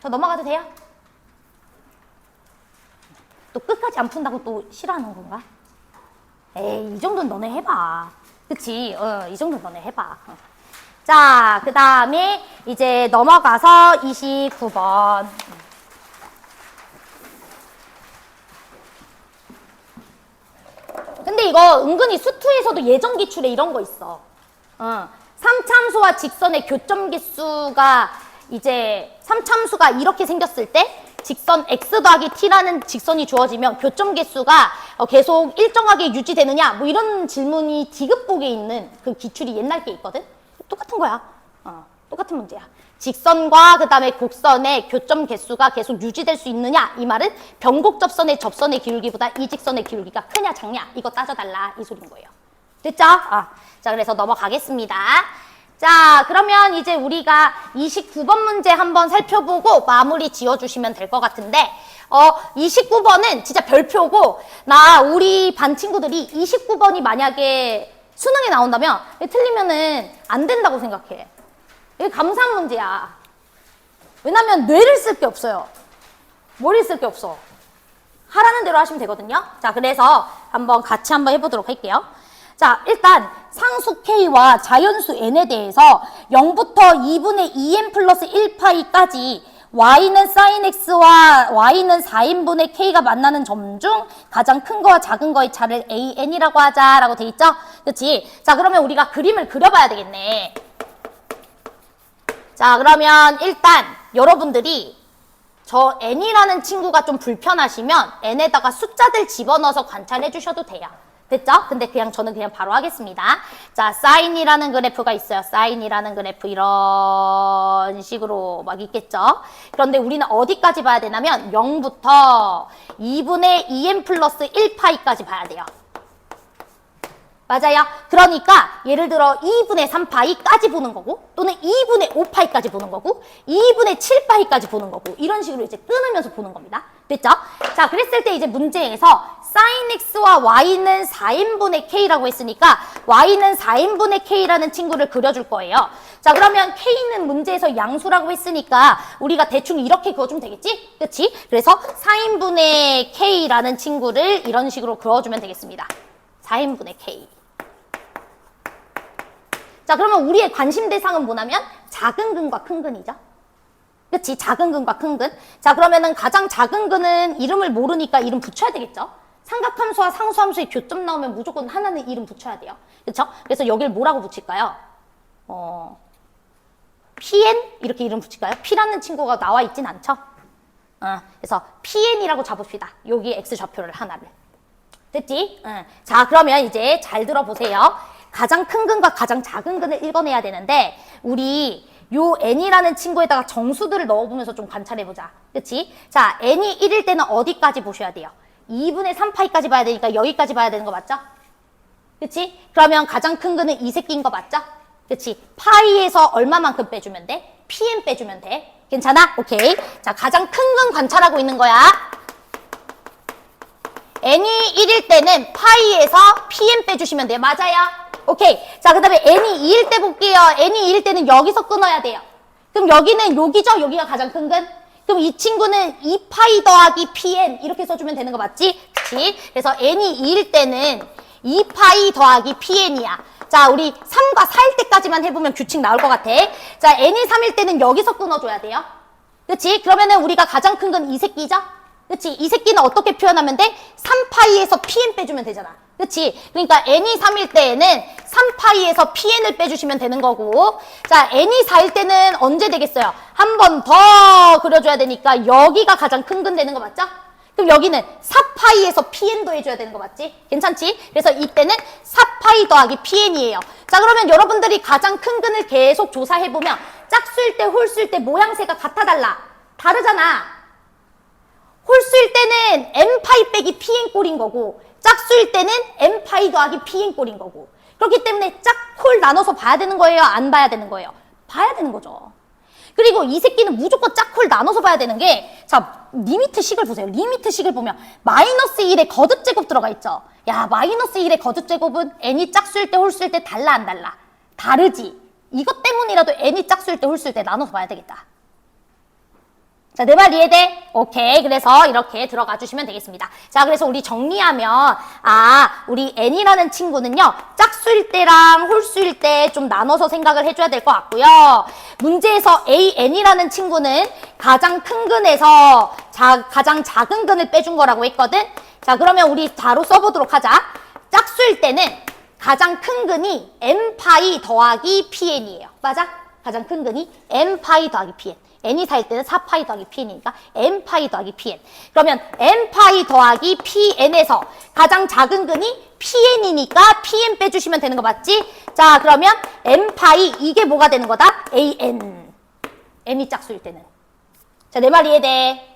저 넘어가도 돼요? 또 끝까지 안 푼다고 또 싫어하는 건가? 에이, 이 정도는 너네 해봐. 그치? 이 정도는 너네 해봐. 자, 그 다음에 이제 넘어가서 29번. 근데 이거 은근히 수투에서도 예정 기출에 이런 거 있어. 3참수와 직선의 교점 개수가 이제 3참수가 이렇게 생겼을 때 직선 x 더하기 t라는 직선이 주어지면 교점 개수가 계속 일정하게 유지되느냐 뭐 이런 질문이 디귿복에 있는 그 기출이 옛날 게 있거든. 똑같은 거야. 똑같은 문제야. 직선과 그 다음에 곡선의 교점 개수가 계속 유지될 수 있느냐 이 말은 변곡접선의 접선의 기울기보다 이 직선의 기울기가 크냐 작냐 이거 따져달라 이 소리인 거예요. 됐죠? 자, 그래서 넘어가겠습니다. 자, 그러면 이제 우리가 29번 문제 한번 살펴보고 마무리 지어주시면 될 것 같은데 29번은 진짜 별표고 우리 반 친구들이 29번이 만약에 수능에 나온다면 틀리면은 안 된다고 생각해. 이게 감상 문제야. 왜냐면 뇌를 쓸 게 없어요. 머리 쓸 게 없어. 하라는 대로 하시면 되거든요. 자, 그래서 같이 한번 해보도록 할게요. 자, 일단 상수 K와 자연수 N에 대해서 0부터 2분의 2n 플러스 1파이까지 y는 sin x와 y는 4인분의 k가 만나는 점 중 가장 큰 거와 작은 거의 차를 an이라고 하자라고 돼 있죠? 그렇지? 자, 그러면 우리가 그림을 그려봐야 되겠네. 자, 그러면 일단 여러분들이 저 n이라는 친구가 좀 불편하시면 n에다가 숫자들 집어넣어서 관찰해 주셔도 돼요. 됐죠? 근데 저는 그냥 바로 하겠습니다. 자, 사인이라는 그래프가 있어요. 사인이라는 그래프 이런 식으로 막 있겠죠? 그런데 우리는 어디까지 봐야 되냐면 0부터 2분의 2n 플러스 1파이까지 봐야 돼요. 맞아요? 그러니까 예를 들어 2분의 3파이까지 보는 거고 또는 2분의 5파이까지 보는 거고 2분의 7파이까지 보는 거고 이런 식으로 이제 끊으면서 보는 겁니다. 됐죠? 자, 그랬을 때 이제 문제에서 sin x와 y는 4인분의 k라고 했으니까 y는 4인분의 k라는 친구를 그려줄 거예요. 자, 그러면 k는 문제에서 양수라고 했으니까 우리가 대충 이렇게 그어주면 되겠지? 그치? 그래서 4인분의 k라는 친구를 이런 식으로 그어주면 되겠습니다. 4n분의 k. 자, 그러면 우리의 관심 대상은 뭐냐면 작은 근과 큰 근이죠. 그치? 작은 근과 큰 근. 자, 그러면은 가장 작은 근은 이름을 모르니까 이름 붙여야 되겠죠? 삼각함수와 상수함수의 교점 나오면 무조건 하나는 이름 붙여야 돼요. 그쵸? 그래서 여길 뭐라고 붙일까요? pn? 이렇게 이름 붙일까요? p라는 친구가 나와 있진 않죠? 그래서 pn이라고 잡읍시다. 여기 x 좌표를 하나를. 됐지? 자, 그러면 이제 잘 들어보세요. 가장 큰 근과 가장 작은 근을 읽어내야 되는데 우리 요 n이라는 친구에다가 정수들을 넣어보면서 좀 관찰해보자. 그치? 자, n이 1일 때는 어디까지 보셔야 돼요? 2분의 3파이까지 봐야 되니까 여기까지 봐야 되는 거 맞죠? 그치? 그러면 가장 큰 근은 이 새끼인 거 맞죠? 그치? 파이에서 얼마만큼 빼주면 돼? pn 빼주면 돼. 괜찮아? 오케이. 자, 가장 큰 근 관찰하고 있는 거야. n이 1일 때는 파이에서 pn 빼주시면 돼요. 맞아요? 오케이. 자, 그 다음에 n이 2일 때 볼게요. n이 2일 때는 여기서 끊어야 돼요. 그럼 여기는 여기죠? 여기가 가장 큰 근? 그럼 이 친구는 2파이 더하기 pn 이렇게 써주면 되는 거 맞지? 그치? 그래서 n이 2일 때는 2파이 더하기 pn이야. 자, 우리 3과 4일 때까지만 해보면 규칙 나올 것 같아. 자, n이 3일 때는 여기서 끊어줘야 돼요. 그치? 그러면은 우리가 가장 큰 건 이 새끼죠? 그치? 이 새끼는 어떻게 표현하면 돼? 3파이에서 pn 빼주면 되잖아. 그치? 그러니까 n이 3일 때에는 3파이에서 pn을 빼주시면 되는 거고, 자, n이 4일 때는 언제 되겠어요? 한 번 더 그려줘야 되니까 여기가 가장 큰 근 되는 거 맞죠? 그럼 여기는 4파이에서 pn도 해줘야 되는 거 맞지? 괜찮지? 그래서 이때는 4파이 더하기 pn이에요. 자, 그러면 여러분들이 가장 큰 근을 계속 조사해보면 짝수일 때, 홀수일 때 모양새가 같아 달라? 다르잖아. 홀수일 때는 n파이 빼기 pn 꼴인 거고 짝수일 때는 n파이 더하기 pn 꼴인 거고 그렇기 때문에 짝홀 나눠서 봐야 되는 거예요? 안 봐야 되는 거예요? 봐야 되는 거죠. 그리고 이 새끼는 무조건 짝홀 나눠서 봐야 되는 게 자, 리미트 식을 보세요. 리미트 식을 보면 마이너스 1의 거듭제곱 들어가 있죠. 야, 마이너스 1의 거듭제곱은 n이 짝수일 때 홀수일 때 달라 안 달라? 다르지. 이것 때문이라도 n이 짝수일 때 홀수일 때 나눠서 봐야 되겠다. 자, 내 말 이해돼? 오케이. 그래서 이렇게 들어가 주시면 되겠습니다. 자, 그래서 우리 정리하면, 우리 n이라는 친구는요, 짝수일 때랑 홀수일 때 좀 나눠서 생각을 해줘야 될 것 같고요. 문제에서 an이라는 친구는 가장 큰 근에서 가장 작은 근을 빼준 거라고 했거든? 자, 그러면 우리 바로 써보도록 하자. 짝수일 때는 가장 큰 근이 n파이 더하기 pn이에요. 맞아? 가장 큰 근이 n파이 더하기 pn. n이 4일 때는 4파이 더하기 pn이니까 n파이 더하기 pn. 그러면 n파이 더하기 pn에서 가장 작은 근이 pn이니까 pn 빼주시면 되는 거 맞지? 자, 그러면 n파이 이게 뭐가 되는 거다? an. n이 짝수일 때는. 자, 내 말 이해돼?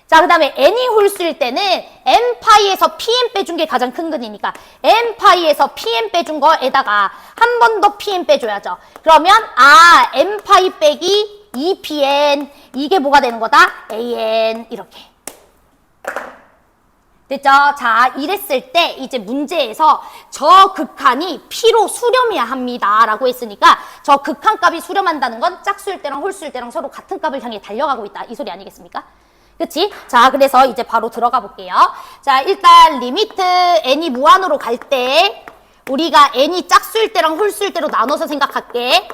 자, 그 다음에 n이 홀수일 때는 n파이에서 pn 빼준 게 가장 큰 근이니까 n파이에서 pn 빼준 거에다가 한 번 더 pn 빼줘야죠. 그러면 n파이 빼기 2pn 이게 뭐가 되는 거다? an 이렇게. 됐죠? 자, 이랬을 때 이제 문제에서 저 극한이 p로 수렴해야 합니다 라고 했으니까 저 극한값이 수렴한다는 건 짝수일 때랑 홀수일 때랑 서로 같은 값을 향해 달려가고 있다 이 소리 아니겠습니까? 그치? 자, 그래서 이제 바로 들어가 볼게요. 자, 일단 리미트 n이 무한으로 갈 때 우리가 n이 짝수일 때랑 홀수일 때로 나눠서 생각할게.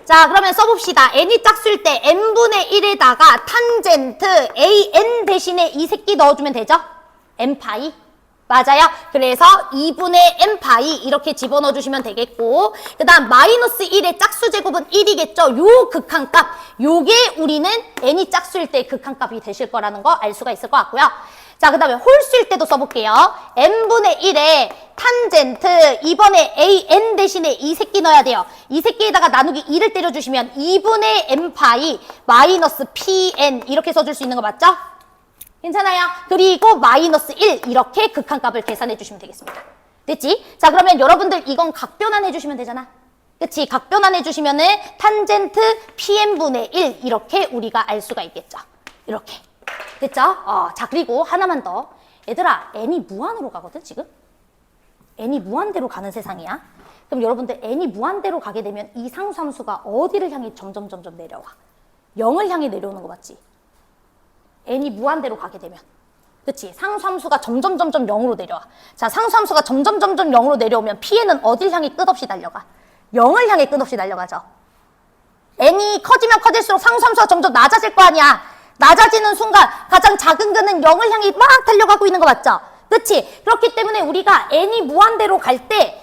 자, 그러면 써봅시다. n이 짝수일 때 n분의 1에다가 탄젠트 an 대신에 이 새끼 넣어주면 되죠? n파이. 맞아요? 그래서 2분의 n파이 이렇게 집어넣어주시면 되겠고 그 다음 마이너스 1의 짝수 제곱은 1이겠죠? 요 극한값, 요게 우리는 n이 짝수일 때 극한값이 되실 거라는 거 알 수가 있을 것 같고요. 자, 그 다음에 홀수일 때도 써볼게요. n분의 1에 탄젠트 이번에 an 대신에 이 새끼 넣어야 돼요. 이 새끼에다가 나누기 2를 때려주시면 2분의 n파이 마이너스 pn 이렇게 써줄 수 있는 거 맞죠? 괜찮아요? 그리고 마이너스 1 이렇게 극한값을 계산해 주시면 되겠습니다. 됐지? 자, 그러면 여러분들 이건 각변환 해주시면 되잖아. 그치? 각변환 해주시면은 탄젠트 pn분의 1 이렇게 우리가 알 수가 있겠죠. 이렇게. 됐죠? 자, 그리고 하나만 더. 얘들아, n이 무한으로 가거든, 지금? n이 무한대로 가는 세상이야. 그럼 여러분들 n이 무한대로 가게 되면 이 상수함수가 어디를 향해 점점 내려와? 0을 향해 내려오는 거 맞지? n이 무한대로 가게 되면. 그치? 상수함수가 점점 0으로 내려와. 자, 상수함수가 점점 0으로 내려오면 Pn은 어딜 향해 끝없이 달려가? 0을 향해 끝없이 달려가죠. n이 커지면 커질수록 상수함수가 점점 낮아질 거 아니야. 낮아지는 순간 가장 작은 근은 0을 향해 막 달려가고 있는 거 맞죠? 그치? 그렇기 때문에 우리가 n이 무한대로 갈 때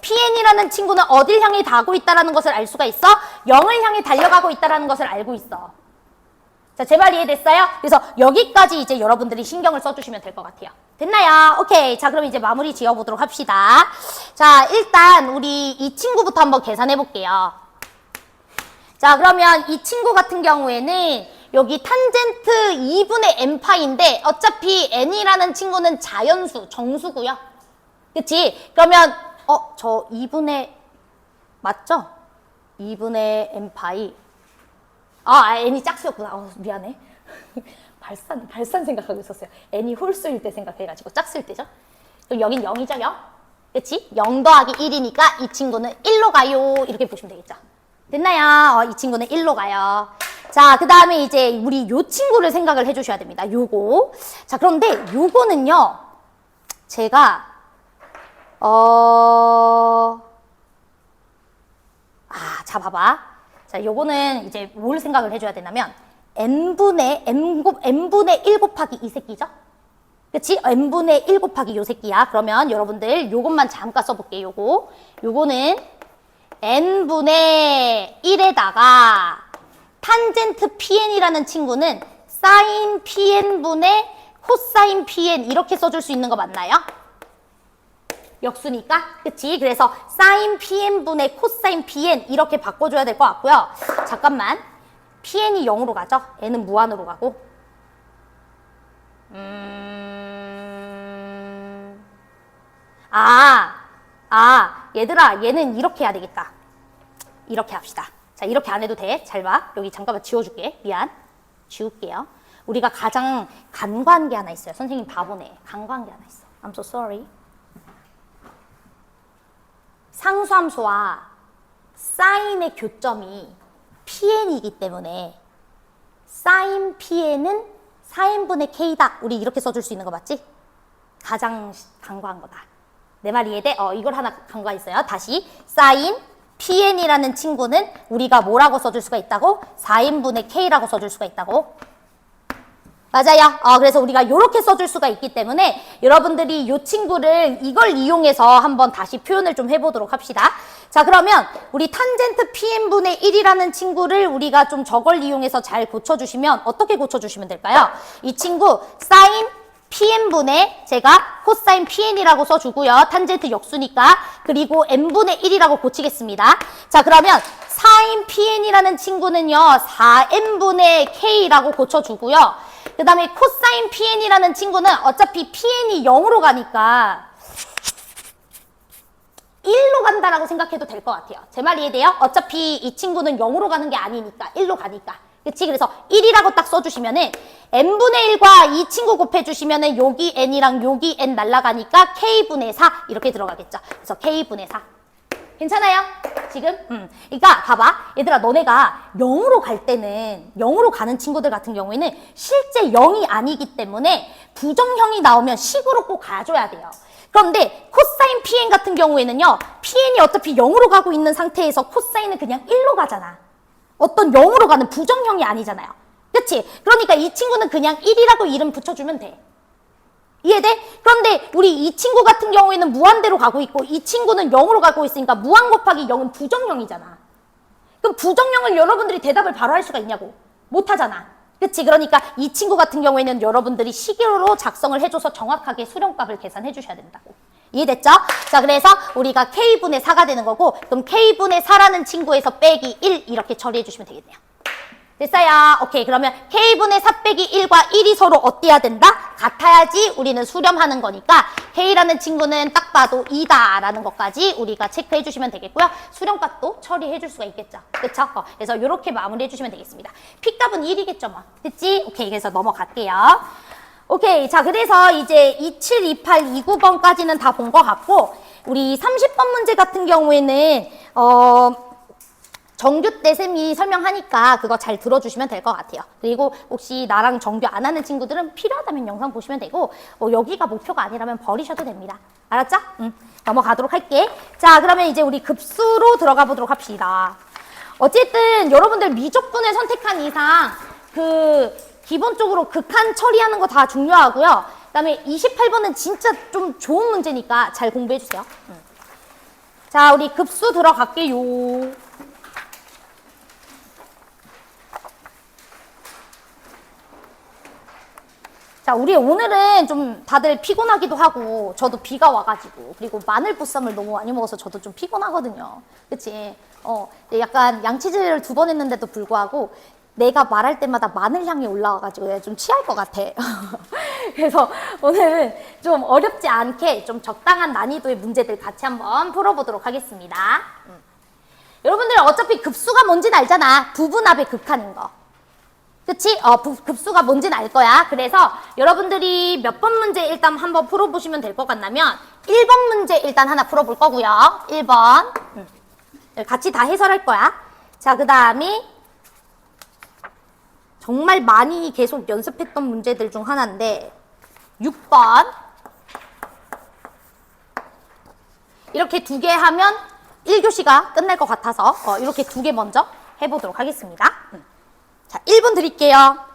Pn이라는 친구는 어딜 향해 가고 있다는 것을 알 수가 있어? 0을 향해 달려가고 있다는 것을 알고 있어. 자, 제 말 이해됐어요? 그래서 여기까지 이제 여러분들이 신경을 써주시면 될 것 같아요. 됐나요? 오케이. 자, 그럼 이제 마무리 지어보도록 합시다. 자, 일단 우리 이 친구부터 한번 계산해 볼게요. 자, 그러면 이 친구 같은 경우에는 여기 탄젠트 2분의 n파인데 어차피 n이라는 친구는 자연수, 정수고요. 그치? 그러면 저 2분의 맞죠? 2분의 n파이 n이 짝수였구나. 미안해. 발산 생각하고 있었어요. n이 홀수일 때 생각해가지고 짝수일 때죠. 그럼 여긴 0이죠, 0? 그치? 0 더하기 1이니까 이 친구는 1로 가요. 이렇게 보시면 되겠죠. 됐나요? 이 친구는 1로 가요. 자, 그 다음에 이제 우리 요 친구를 생각을 해주셔야 됩니다. 요거. 자, 그런데 요거는요, 제가, 자, 봐봐. 자, 요거는 이제 뭘 생각을 해줘야 되냐면, n분의 1 곱하기 이 새끼죠? 그치? n분의 1 곱하기 요 새끼야. 그러면 여러분들 요것만 잠깐 써볼게요. 요거는 n분의 1에다가 탄젠트 pn이라는 친구는 사인 pn분의 코사인 pn 이렇게 써줄 수 있는 거 맞나요? 역수니까? 그치? 그래서 사인 pn분의 코사인 pn 이렇게 바꿔줘야 될 것 같고요. 잠깐만. pn이 0으로 가죠? n은 무한으로 가고. 얘들아, 얘는 이렇게 해야 되겠다. 이렇게 합시다. 자, 이렇게 안 해도 돼. 잘 봐. 여기 잠깐만 지워줄게. 미안. 지울게요. 우리가 가장 간과한 게 하나 있어요. 선생님 바보네. 간과한 게 하나 있어. I'm so sorry. 상수함수와 사인의 교점이 pn이기 때문에 사인 pn은 4n분의 k다. 우리 이렇게 써줄 수 있는 거 맞지? 가장 간과한 거다. 내 말 이해돼? 이걸 하나 간과했어요. 다시 사인 pn이라는 친구는 우리가 뭐라고 써줄 수가 있다고? 4n분의 k라고 써줄 수가 있다고? 맞아요. 그래서 우리가 이렇게 써줄 수가 있기 때문에 여러분들이 이 친구를 이걸 이용해서 한번 다시 표현을 좀 해보도록 합시다. 자, 그러면 우리 탄젠트 pn분의 1이라는 친구를 우리가 좀 저걸 이용해서 잘 고쳐주시면 어떻게 고쳐주시면 될까요? 이 친구 사인 pn분의 제가 코사인 pn이라고 써주고요. 탄젠트 역수니까. 그리고 n분의 1이라고 고치겠습니다. 자, 그러면 사인 pn이라는 친구는요. 4n분의 k라고 고쳐주고요. 그 다음에 코사인 pn이라는 친구는 어차피 pn이 0으로 가니까 1로 간다라고 생각해도 될 것 같아요. 제 말 이해돼요? 어차피 이 친구는 0으로 가는 게 아니니까 1로 가니까. 그치? 그래서 1이라고 딱 써주시면은 n분의 1과 이 친구 곱해주시면은 여기 n이랑 여기 n 날라가니까 k분의 4 이렇게 들어가겠죠. 그래서 k분의 4. 괜찮아요? 지금? 그러니까 봐봐. 얘들아, 너네가 0으로 갈 때는 0으로 가는 친구들 같은 경우에는 실제 0이 아니기 때문에 부정형이 나오면 식으로 꼭 가줘야 돼요. 그런데 코사인 pn 같은 경우에는요. pn이 어차피 0으로 가고 있는 상태에서 코사인은 그냥 1로 가잖아. 어떤 0으로 가는 부정형이 아니잖아요. 그치? 그러니까 이 친구는 그냥 1이라고 이름 붙여주면 돼. 이해돼? 그런데 우리 이 친구 같은 경우에는 무한대로 가고 있고 이 친구는 0으로 가고 있으니까 무한 곱하기 0은 부정형이잖아. 그럼 부정형을 여러분들이 대답을 바로 할 수가 있냐고. 못하잖아. 그치? 그러니까 이 친구 같은 경우에는 여러분들이 식으로 작성을 해줘서 정확하게 수렴값을 계산해 주셔야 된다고. 이해됐죠? 자, 그래서 우리가 k분의 4가 되는 거고 그럼 k분의 4라는 친구에서 빼기 1 이렇게 처리해 주시면 되겠네요. 됐어요? 오케이. 그러면 k분의 4 빼기 1과 1이 서로 어때야 된다? 같아야지 우리는 수렴하는 거니까 k라는 친구는 딱 봐도 2다 라는 것까지 우리가 체크해 주시면 되겠고요. 수렴값도 처리해 줄 수가 있겠죠. 그쵸? 그래서 이렇게 마무리해 주시면 되겠습니다. p값은 1이겠죠 뭐. 됐지? 오케이. 그래서 넘어갈게요. 오케이. 자, 그래서 이제 27, 28, 29번까지는 다 본 것 같고 우리 30번 문제 같은 경우에는 정규 때 쌤이 설명하니까 그거 잘 들어주시면 될 것 같아요. 그리고 혹시 나랑 정규 안 하는 친구들은 필요하다면 영상 보시면 되고 여기가 목표가 아니라면 버리셔도 됩니다. 알았죠? 넘어가도록 할게. 자, 그러면 이제 우리 급수로 들어가 보도록 합시다. 어쨌든 여러분들 미적분을 선택한 이상 기본적으로 극한 처리하는 거 다 중요하고요. 그 다음에 28번은 진짜 좀 좋은 문제니까 잘 공부해 주세요. 자, 우리 급수 들어갈게요. 자, 우리 오늘은 좀 다들 피곤하기도 하고 저도 비가 와가지고 그리고 마늘 보쌈을 너무 많이 먹어서 저도 좀 피곤하거든요. 그치? 약간 양치질을 2번 했는데도 불구하고 내가 말할 때마다 마늘 향이 올라와가지고 좀 취할 것 같아. 그래서 오늘은 좀 어렵지 않게 좀 적당한 난이도의 문제들 같이 한번 풀어보도록 하겠습니다. 여러분들 어차피 급수가 뭔지는 알잖아. 부분합의 극한인 거. 그치? 급수가 뭔지는 알 거야. 그래서 여러분들이 몇 번 문제 일단 한번 풀어보시면 될 것 같냐면 1번 문제 일단 하나 풀어볼 거고요. 1번. 같이 다 해설할 거야. 자, 그 다음에 정말 많이 계속 연습했던 문제들 중 하나인데 6번. 이렇게 2개 하면 1교시가 끝날 것 같아서 이렇게 2개 먼저 해보도록 하겠습니다. 자, 1분 드릴게요.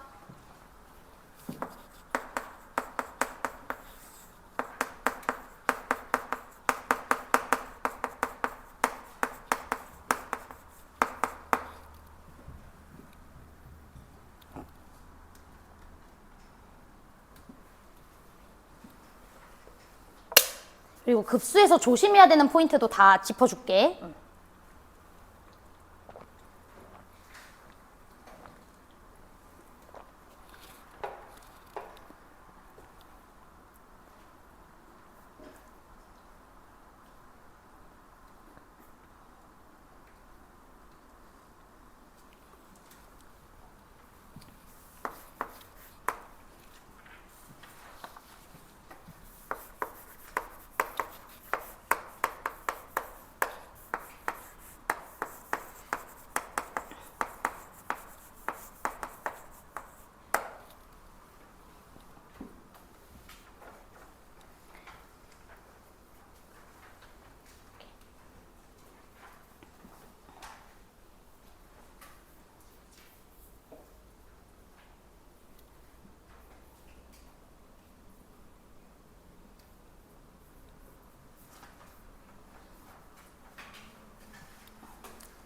그리고 급수에서 조심해야 되는 포인트도 다 짚어줄게.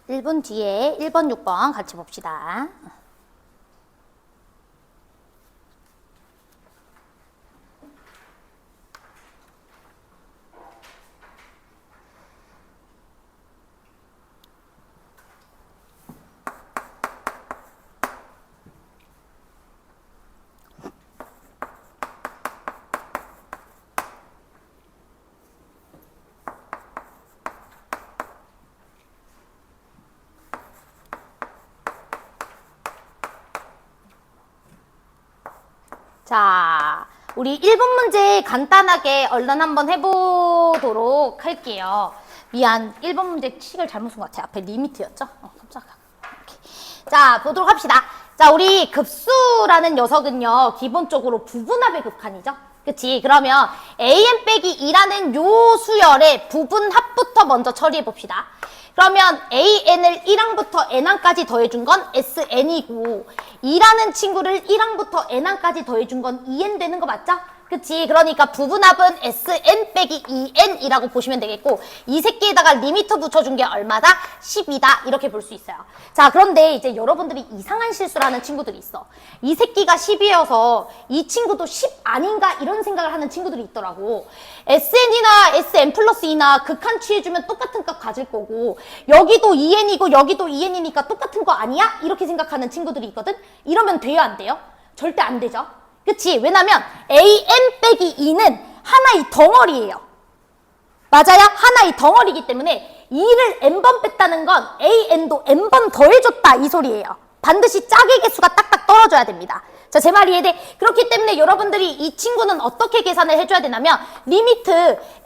1분 뒤에 1번, 6번 같이 봅시다. 자, 우리 1분 문제 간단하게 얼른 한번 해보도록 할게요. 미안, 1번 문제 칙을 잘못 쓴 것 같아. 앞에 리미트였죠? 깜짝이야. 자, 보도록 합시다. 자, 우리 급수라는 녀석은요, 기본적으로 부분합의 극한이죠? 그치? 그러면 an 빼기 2라는 요 수열의 부분합부터 먼저 처리해 봅시다. 그러면 an을 1항부터 n항까지 더해준 건 sn이고 2라는 친구를 1항부터 n항까지 더해준 건 2n 되는 거 맞죠? 그치? 그러니까 부분합은 sn 빼기 2n이라고 보시면 되겠고 이 새끼에다가 리미터 붙여준 게 얼마다? 10이다 이렇게 볼 수 있어요. 자, 그런데 이제 여러분들이 이상한 실수를 하는 친구들이 있어. 이 새끼가 10이어서 이 친구도 10 아닌가 이런 생각을 하는 친구들이 있더라고. sn이나 sn 플러스 2나 극한 취해주면 똑같은 값 가질 거고 여기도 2n이고 여기도 2n이니까 똑같은 거 아니야? 이렇게 생각하는 친구들이 있거든? 이러면 돼요 안 돼요? 절대 안 되죠. 그치? 왜냐면 an 빼기 2는 하나의 덩어리예요. 맞아요? 하나의 덩어리이기 때문에 2를 n번 뺐다는 건 an도 n번 더해줬다 이 소리예요. 반드시 짝의 개수가 딱딱 떨어져야 됩니다. 자, 제 말 이해돼? 그렇기 때문에 여러분들이 이 친구는 어떻게 계산을 해줘야 되냐면 리미트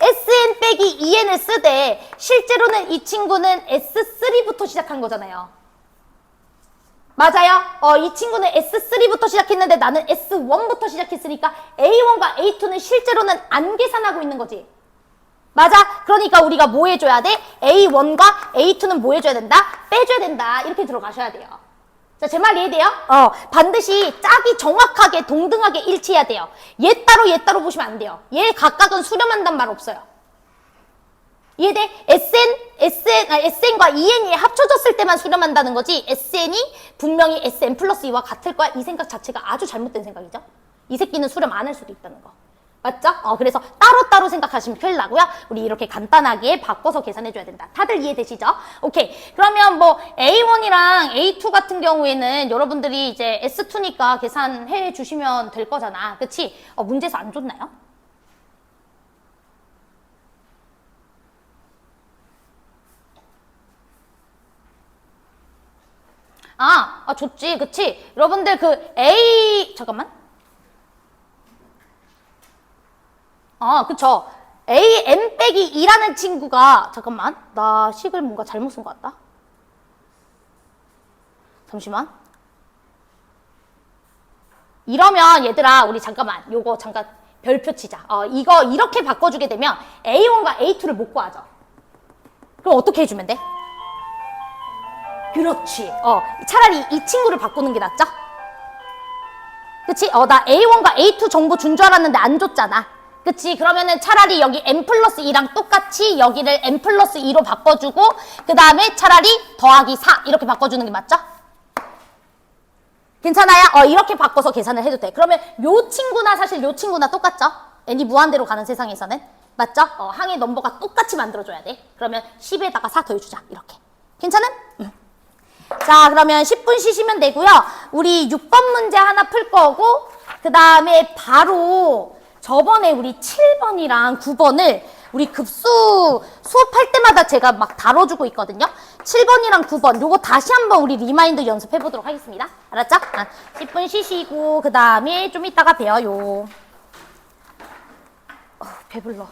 Sn 빼기 2n을 쓰되 실제로는 이 친구는 S3부터 시작한 거잖아요. 맞아요? 이 친구는 S3부터 시작했는데 나는 S1부터 시작했으니까 A1과 A2는 실제로는 안 계산하고 있는 거지. 맞아? 그러니까 우리가 뭐 해줘야 돼? A1과 A2는 뭐 해줘야 된다? 빼줘야 된다. 이렇게 들어가셔야 돼요. 자, 제 말 이해돼요? 반드시 짝이 정확하게 동등하게 일치해야 돼요. 얘 따로 보시면 안 돼요. 얘 각각은 수렴한단 말 없어요. 이해돼? SN과 EN이 합쳐졌을 때만 수렴한다는 거지 SN이 분명히 SN 플러스 2와 같을 거야. 이 생각 자체가 아주 잘못된 생각이죠. 이 새끼는 수렴 안 할 수도 있다는 거. 맞죠? 그래서 따로따로 생각하시면 큰일 나고요. 우리 이렇게 간단하게 바꿔서 계산해줘야 된다. 다들 이해되시죠? 오케이. 그러면 뭐 A1이랑 A2 같은 경우에는 여러분들이 이제 S2니까 계산해 주시면 될 거잖아. 그치? 문제에서 안 줬나요? 좋지. 그치? 여러분들 그 잠깐만. 그쵸. AN 빼기 2라는 친구가, 잠깐만. 나 식을 뭔가 잘못 쓴 것 같다. 잠시만. 이러면 얘들아, 우리 잠깐만. 요거 잠깐 별표 치자. 이거 이렇게 바꿔주게 되면 A1과 A2를 못 구하죠. 그럼 어떻게 해주면 돼? 그렇지. 차라리 이 친구를 바꾸는 게 낫죠? 그치? 나 A1과 A2 정보 준 줄 알았는데 안 줬잖아. 그치? 그러면은 차라리 여기 n 플러스 2랑 똑같이 여기를 n 플러스 2로 바꿔주고 그 다음에 차라리 더하기 4 이렇게 바꿔주는 게 맞죠? 괜찮아요? 이렇게 바꿔서 계산을 해도 돼. 그러면 요 친구나 사실 요 친구나 똑같죠? n이 무한대로 가는 세상에서는. 맞죠? 항의 넘버가 똑같이 만들어줘야 돼. 그러면 10에다가 4 더해주자. 이렇게. 괜찮은? 자, 그러면 10분 쉬시면 되고요. 우리 6번 문제 하나 풀 거고 그 다음에 바로 저번에 우리 7번이랑 9번을 우리 급수 수업할 때마다 제가 막 다뤄주고 있거든요. 7번이랑 9번 요거 다시 한번 우리 리마인드 연습해 보도록 하겠습니다. 알았죠? 10분 쉬시고 그 다음에 좀 이따가 봬요. 배불러.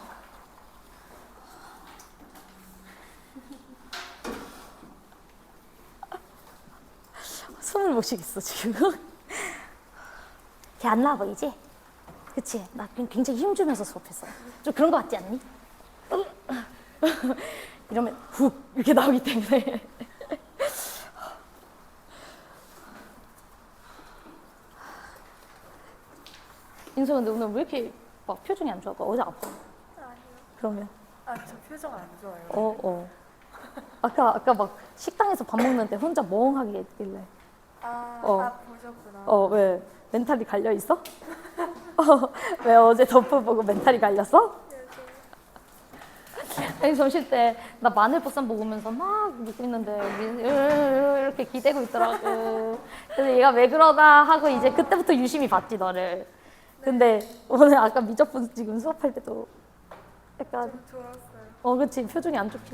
숨을 못 쉬겠어 지금. 걔 안 나와 보이지? 그치? 나 굉장히 힘주면서 수업했어. 좀 그런 거 같지 않니? 이러면 훅 이렇게 나오기 때문에. 인수 근데 오늘 왜 이렇게 막 표정이 안 좋아? 어제 아파? 아니요. 그러면? 저 표정 안 좋아요. 아까 막 식당에서 밥 먹는데 혼자 멍하게 있길래. 보셨구나. 왜? 멘탈이 갈려 있어? 왜 어제 덮어 보고 멘탈이 갈렸어? 아니 점심 때 나 마늘보쌈 먹으면서 막 먹고 있는데 이렇게 기대고 있더라고. 그래서 얘가 왜 그러나 하고 이제 그때부터 유심히 봤지 너를. 근데 오늘 아까 미적분 지금 수업할 때도 약간 좀 졸았어요. 그치 표정이 안 좋게